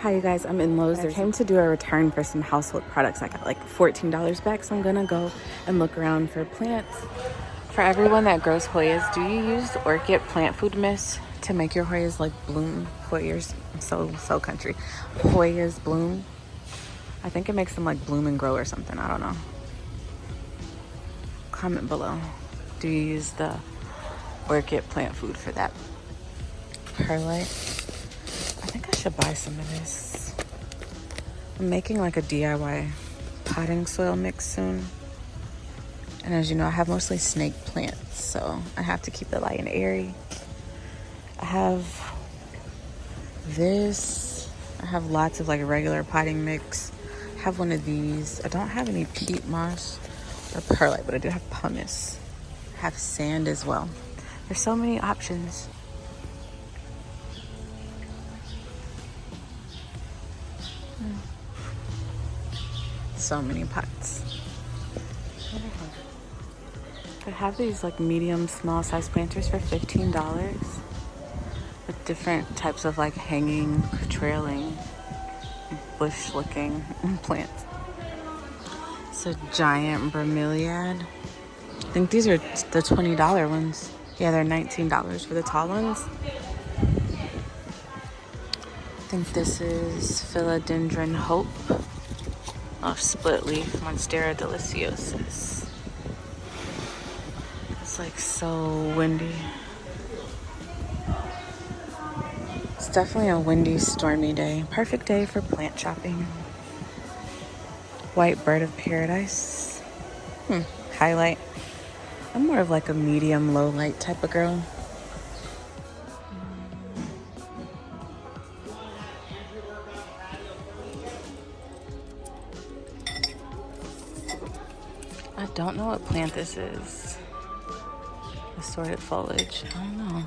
Hi you guys, I'm in Lowe's. I came to do a return for some household products. I got like $14 back, so I'm gonna go and look around for plants. For everyone that grows Hoyas, do you use orchid plant food mist to make your Hoyas like bloom? Hoyas, so country. Hoyas bloom. I think it makes them like bloom and grow or something, I don't know. Comment below. Do you use the orchid plant food for that? Perlite. I think I should buy some of this. I'm making like a DIY potting soil mix soon. And as you know, I have mostly snake plants, so I have to keep it light and airy. I have this. I have lots of like regular potting mix. I have one of these. I don't have any peat moss or perlite, but I do have pumice. I have sand as well. There's so many options. So many pots. I have these like medium small size planters for $15 with different types of like hanging, trailing, bush looking plants. It's a giant bromeliad. I think these are the $20 ones. Yeah, they're $19 for the tall ones. I think this is philodendron hope. Oh, split leaf Monstera deliciosus. It's like so windy. It's definitely a windy, stormy day. Perfect day for plant shopping. White bird of paradise. Highlight. I'm more of like a medium low light type of girl. I don't know what plant this is. Assorted foliage. I don't know.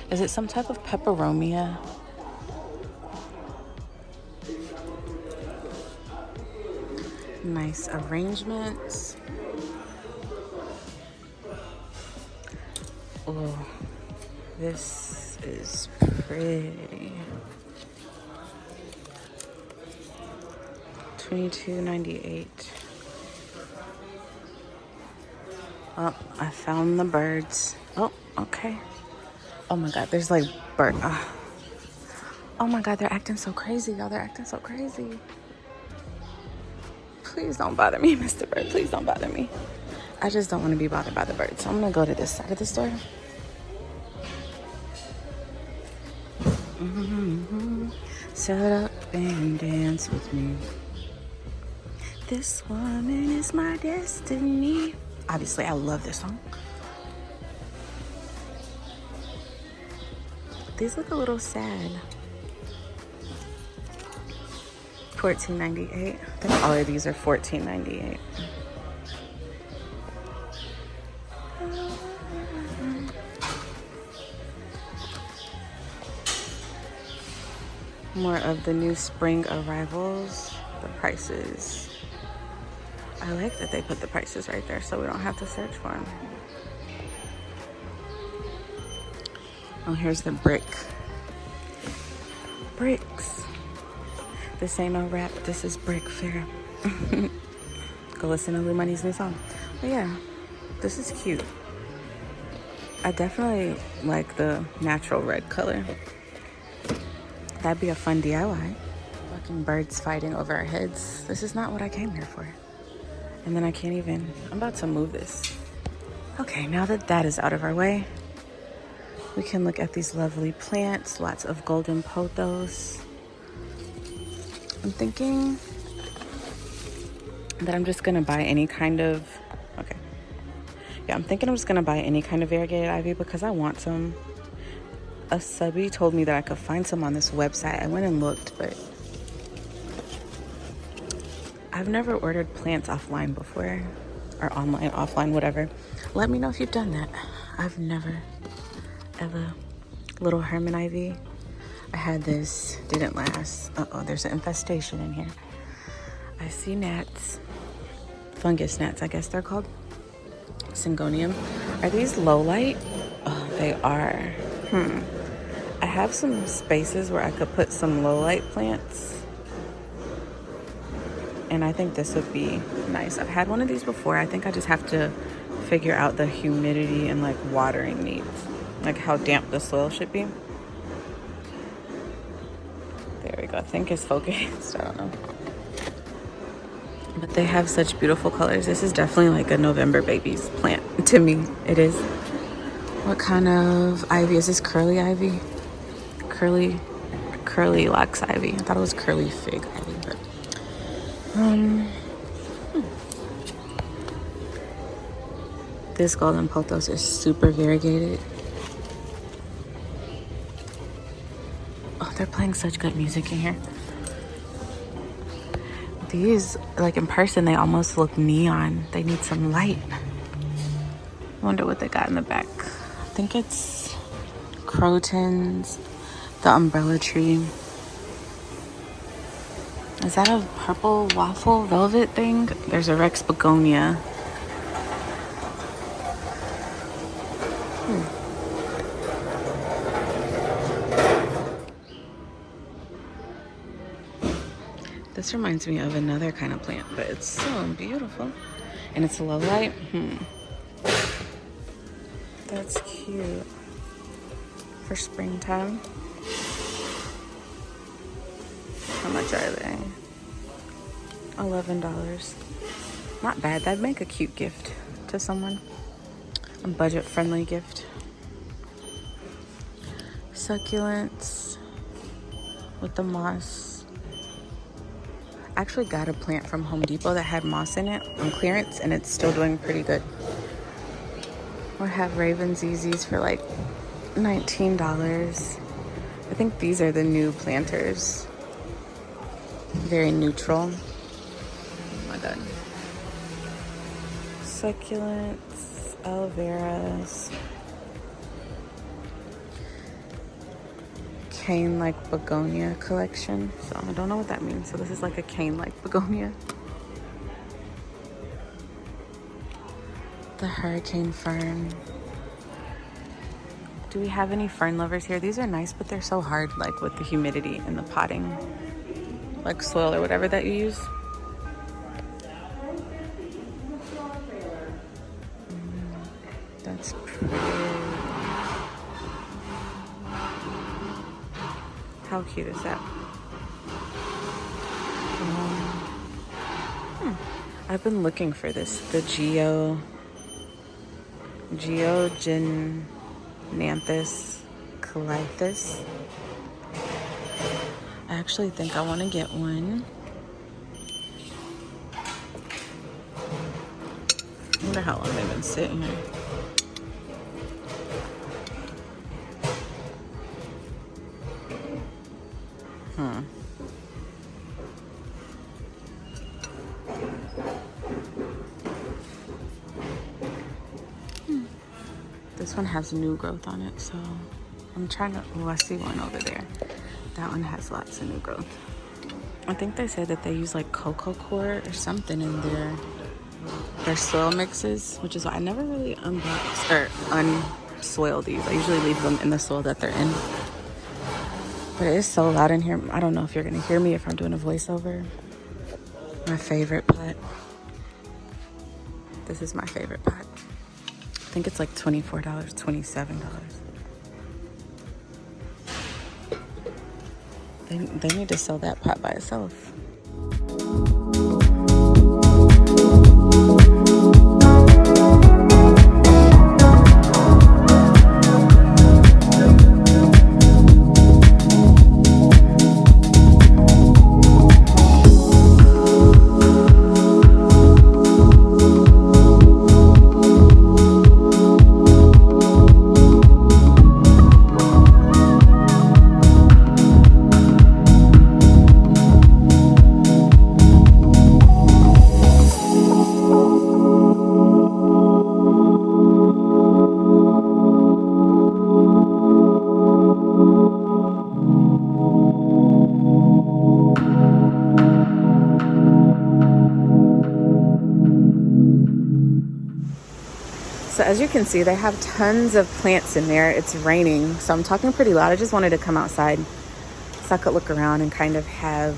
Is it some type of peperomia? Nice arrangements. Oh, this is pretty. $22.98. Oh, I found the birds. Oh, okay. Oh my God, there's like bird. Oh my God, they're acting so crazy, y'all. They're acting so crazy. Please don't bother me, Mr. Bird. Please don't bother me. I just don't want to be bothered by the birds. So I'm gonna go to this side of the store. Set up and dance with me. This woman is my destiny. Obviously, I love this song. These look a little sad. $14.98. I think all of these are $14.98. More of the new spring arrivals. The prices. I like that they put the prices right there so we don't have to search for them. Oh, here's the brick. Bricks. This ain't no rap. This is brick fair. Go listen to Lou Money's new song. But yeah, this is cute. I definitely like the natural red color. That'd be a fun DIY. Fucking birds fighting over our heads. This is not what I came here for. And then I can't even, I'm about to move this. Okay, now that that is out of our way, we can look at these lovely plants. Lots of golden pothos. I'm thinking that I'm just gonna buy any kind of, okay. Yeah, I'm thinking I'm just gonna buy any kind of variegated ivy because I want some. A subby told me that I could find some on this website. I went and looked, but I've never ordered plants offline before, or online, offline, whatever. Let me know if you've done that. I've never, ever. Little Herman ivy. I had this, didn't last. Uh-oh, there's an infestation in here. I see gnats. Fungus gnats, I guess they're called. Syngonium. Are these low light? Oh, they are. I have some spaces where I could put some low light plants. And I think this would be nice. I've had one of these before. I think I just have to figure out the humidity and like watering needs. Like how damp the soil should be. There we go. I think it's focused. I don't know. But they have such beautiful colors. This is definitely like a November baby's plant to me. It is. What kind of ivy is this? Curly ivy? Curly lax ivy. I thought it was curly fig ivy, but this golden pothos is super variegated. Oh, they're playing such good music in here. These, like in person, they almost look neon. They need some light. I wonder what they got in the back. I think it's crotons, the umbrella tree. Is that a purple waffle velvet thing? There's a Rex begonia. This reminds me of another kind of plant, but it's so beautiful. And it's a low light. That's cute. For springtime. How much are they? $11. Not bad. That'd make a cute gift to someone. A budget-friendly gift. Succulents with the moss. I actually got a plant from Home Depot that had moss in it on clearance, and it's still doing pretty good. We have Raven ZZs for like $19. I think these are the new planters. Very neutral. Oh my god. Succulents, aloe veras. Cane-like begonia collection. So I don't know what that means. So this is like a cane-like begonia. The hurricane fern. Do we have any fern lovers here? These are nice, but they're so hard, like with the humidity and the potting, like soil or whatever that you use. That's pretty. How cute is that? I've been looking for this, the Geogenanthus ciliatus. I actually think I want to get one. I wonder how long they've been sitting here. This one has new growth on it, so I'm trying to. Oh, I see one over there. That one has lots of new growth. I think they said that they use like cocoa coir or something in their soil mixes, which is why I never really unbox or unsoil these. I usually leave them in the soil that they're in. But it is so loud in here. I don't know if you're gonna hear me if I'm doing a voiceover. My favorite pot. This is my favorite pot. I think it's like $24, $27. They need to sell that pot by itself. So as you can see, they have tons of plants in there. It's raining, so I'm talking pretty loud. I just wanted to come outside so I could look around and kind of have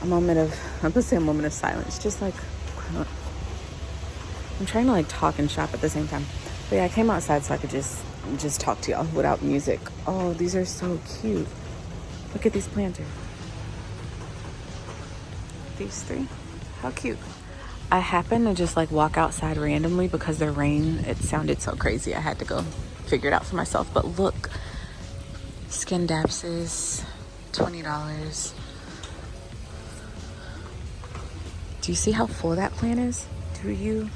a moment of, I'm gonna say a moment of silence, just like, I'm trying to like talk and shop at the same time. But yeah, I came outside so I could just talk to y'all without music. Oh, these are so cute. Look at these planters. These three, how cute. I happened to just like walk outside randomly because the rain, it sounded so crazy. I had to go figure it out for myself. But look, Scindapsus, $20. Do you see how full that plant is? Do you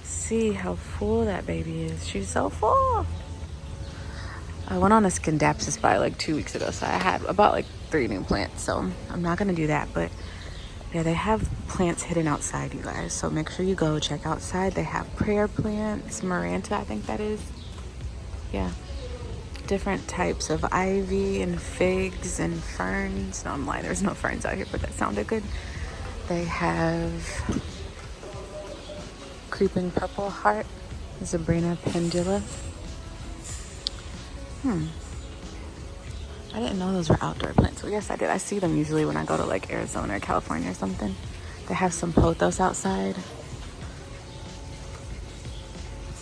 see how full that baby is? She's so full. I went on a Scindapsus buy like 2 weeks ago, so I had about like 3 new plants. So I'm not gonna do that, but yeah, they have plants hidden outside, you guys. So make sure you go check outside. They have prayer plants, Maranta, I think that is. Yeah, different types of ivy and figs and ferns. No, I'm lying, there's no ferns out here, but that sounded good. They have creeping purple heart, Zabrina pendula. I didn't know those were outdoor plants. Well, yes, I did. I see them usually when I go to like Arizona or California or something. They have some pothos outside.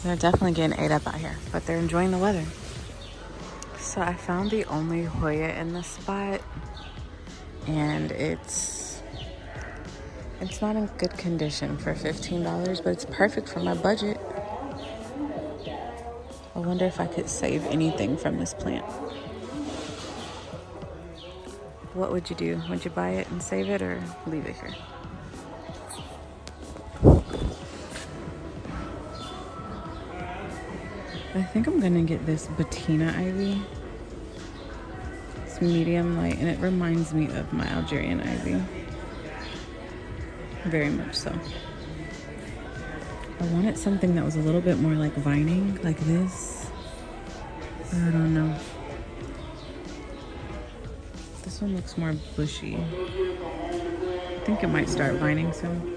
They're definitely getting ate up out here, but they're enjoying the weather. So I found the only Hoya in the spot, and it's not in good condition for $15, but it's perfect for my budget. I wonder if I could save anything from this plant. What would you do? Would you buy it and save it or leave it here? I think I'm gonna get this Bettina ivy. It's medium light and it reminds me of my Algerian ivy. Very much so. I wanted something that was a little bit more like vining, like this. I don't know. This one looks more bushy. I think it might start vining soon.